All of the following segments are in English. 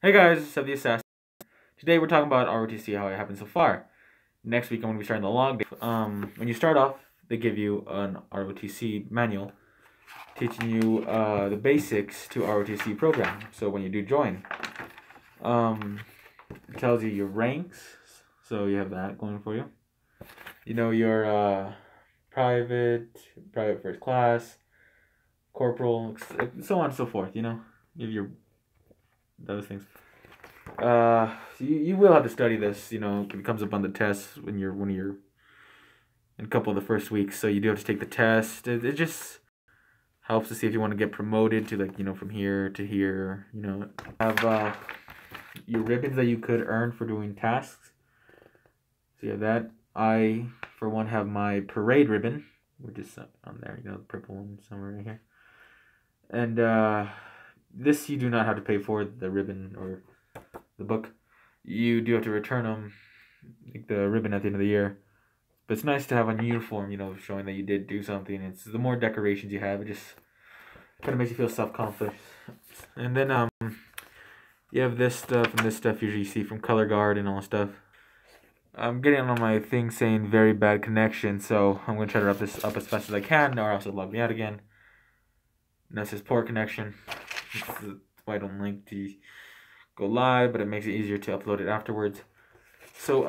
Hey guys, it's the Assassin. Today we're talking about ROTC, how it happened so far. Next week I'm going to be starting the log day. When you start off, they give you an ROTC manual teaching you the basics to ROTC program. So when you do join, it tells you your ranks. So you have that going for you. You know your private first class, corporal, so on and so forth. You have your those things. You will have to study this. It comes up on the test when you're in a couple of the first weeks. So you do have to take the test. It just helps to see if you want to get promoted to from here to here. Have your ribbons that you could earn for doing tasks. So you have that. I, for one, have my parade ribbon, which is on there. The purple one somewhere right here. And this you do not have to pay for, the ribbon or the book. You do have to return them, like the ribbon, at the end of the year. But it's nice to have on uniform, showing that you did do something. It's the more decorations you have, it just kind of makes you feel self-confident. And then you have this stuff, and this stuff usually you see from Color Guard and all that stuff. I'm getting on my thing saying very bad connection, so I'm going to try to wrap this up as fast as I can, or else it'll log me out again. And that's just poor connection. That's why I don't like to go live, but it makes it easier to upload it afterwards. So,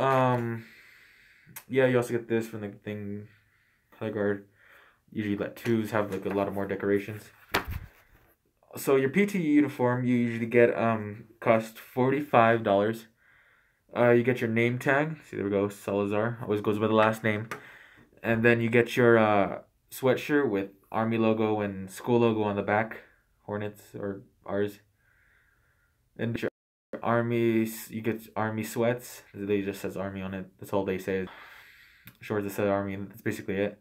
yeah, you also get this from the thing, Color Guard. Usually let twos have a lot of more decorations. So your PT uniform, you usually get cost $45. You get your name tag. See, there we go, Salazar. Always goes by the last name. And then you get your sweatshirt with Army logo and school logo on the back. Hornets or ours. And your Army, you get Army sweats. They just says Army on it. That's all they say. Shorts that says Army, and that's basically it.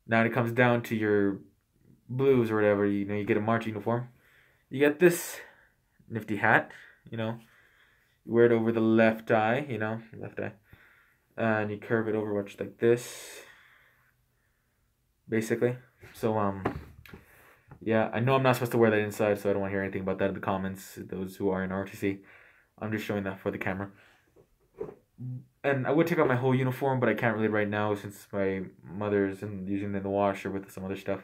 Now it comes down to your blues or whatever. You get a march uniform. You get this nifty hat. You wear it over the left eye. Left eye, and you curve it over much like this. Basically, so yeah, I know I'm not supposed to wear that inside, so I don't want to hear anything about that in the comments. Those who are in ROTC, I'm just showing that for the camera. And I would take out my whole uniform, but I can't really right now since my mother's using it in the washer with some other stuff.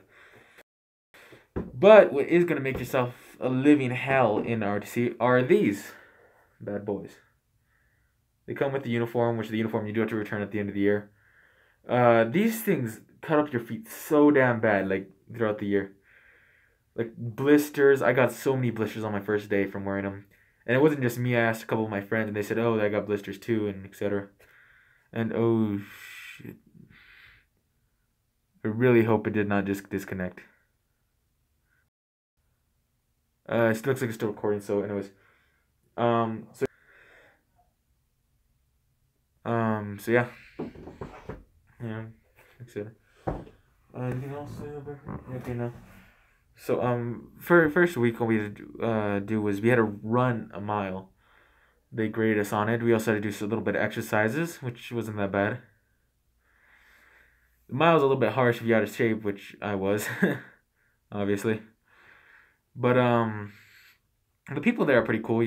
But what is going to make yourself a living hell in ROTC are these bad boys. They come with the uniform, which the uniform you do have to return at the end of the year. These things cut up your feet so damn bad, throughout the year. Like blisters. I got so many blisters on my first day from wearing them. And it wasn't just me. I asked a couple of my friends, and they said, oh, I got blisters too, and etc. And oh, shit. I really hope it did not just disconnect. It still looks like it's still recording, so anyways. So yeah. Yeah, etc. Anything else? Okay, no. So, for first week, what we had to do was we had to run a mile. They graded us on it. We also had to do a little bit of exercises, which wasn't that bad. The mile's a little bit harsh if you're out of shape, which I was, obviously. But, the people there are pretty cool,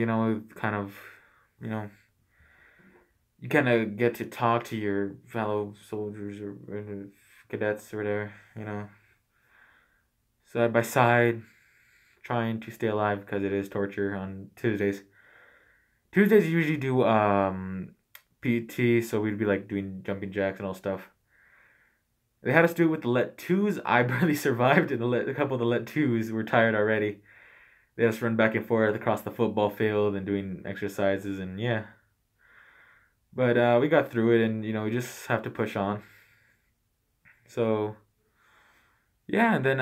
kind of, you kind of get to talk to your fellow soldiers or cadets or whatever, side by side, trying to stay alive because it is torture on Tuesdays. Tuesdays usually do PT, so we'd be doing jumping jacks and all stuff. They had us do it with the let twos. I barely survived, and a couple of the let twos were tired already. They had us run back and forth across the football field and doing exercises, and yeah. But we got through it, and we just have to push on. So yeah, and then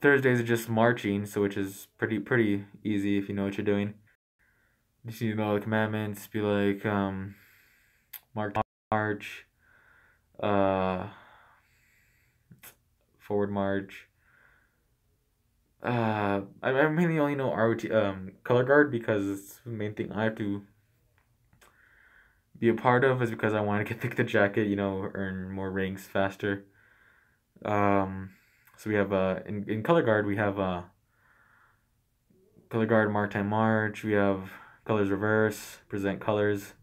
Thursdays are just marching, so which is pretty easy if you know what you're doing. Just need to know the commandments, be like march, forward march. I mainly only know Color Guard because it's the main thing I have to be a part of, is because I want to get the jacket, earn more ranks faster. So we have in Color Guard we have color guard, maritime march. We have colors reverse, present colors.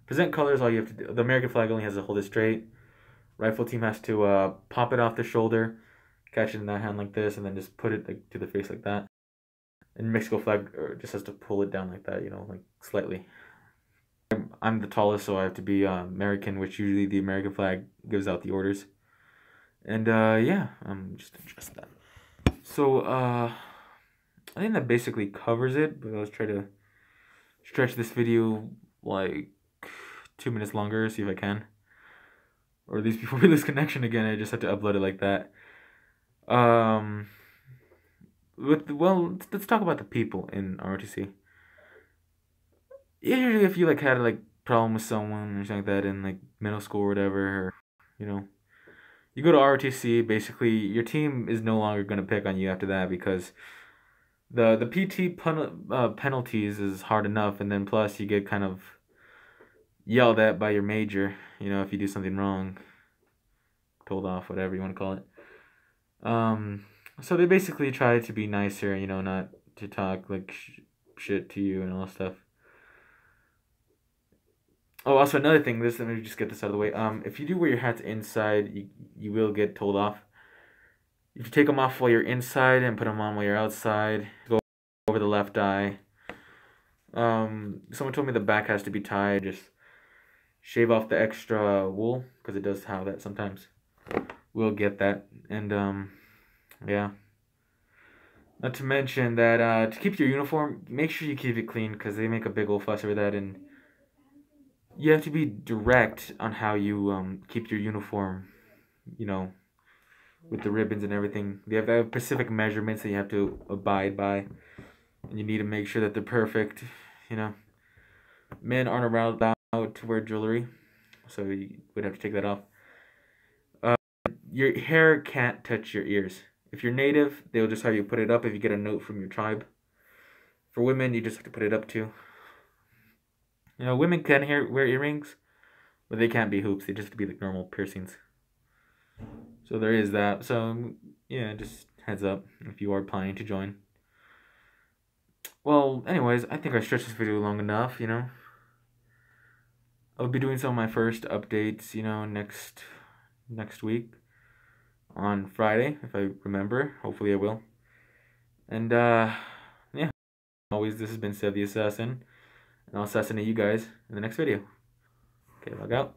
Present colors, all you have to do. The American flag only has to hold it straight. Rifle team has to pop it off the shoulder, catch it in that hand like this, and then just put it like, to the face like that. And Mexico flag just has to pull it down like that, like slightly. I'm the tallest, so I have to be American, which usually the American flag gives out the orders. And yeah, I'm just adjust that. So I think that basically covers it, but let's try to stretch this video like 2 minutes longer, see if I can. Or at least before we lose connection again, I just have to upload it like that. Let's talk about the people in ROTC. Usually, if you like had like problem with someone or something like that in like middle school or whatever, or, you go to ROTC. Basically, your team is no longer gonna pick on you after that because the PT penalties is hard enough, and then plus you get kind of yelled at by your major. If you do something wrong, told off, whatever you want to call it. So they basically try to be nicer, not to talk like shit to you and all that stuff. Oh, also another thing, let me just get this out of the way. If you do wear your hats inside, you will get told off. If you take them off while you're inside and put them on while you're outside, go over the left eye. Someone told me the back has to be tied. Just shave off the extra wool because it does have that sometimes. We'll get that, and yeah. Not to mention that to keep your uniform, make sure you keep it clean because they make a big old fuss over that, and you have to be direct on how you keep your uniform, with the ribbons and everything. They have specific measurements that you have to abide by, and you need to make sure that they're perfect. Men aren't allowed to wear jewelry, so you would have to take that off. Your hair can't touch your ears. If you're native, they'll just have you put it up if you get a note from your tribe. For women, you just have to put it up too. Women can wear earrings, but they can't be hoops. They just have to be like normal piercings. So there is that. So yeah, just heads up if you are planning to join. Well, anyways, I think I stretched this video long enough, I'll be doing some of my first updates, next week on Friday, if I remember. Hopefully I will. And yeah, always, this has been Sev the Assassin, and I'll assassinate you guys in the next video. Okay, log out.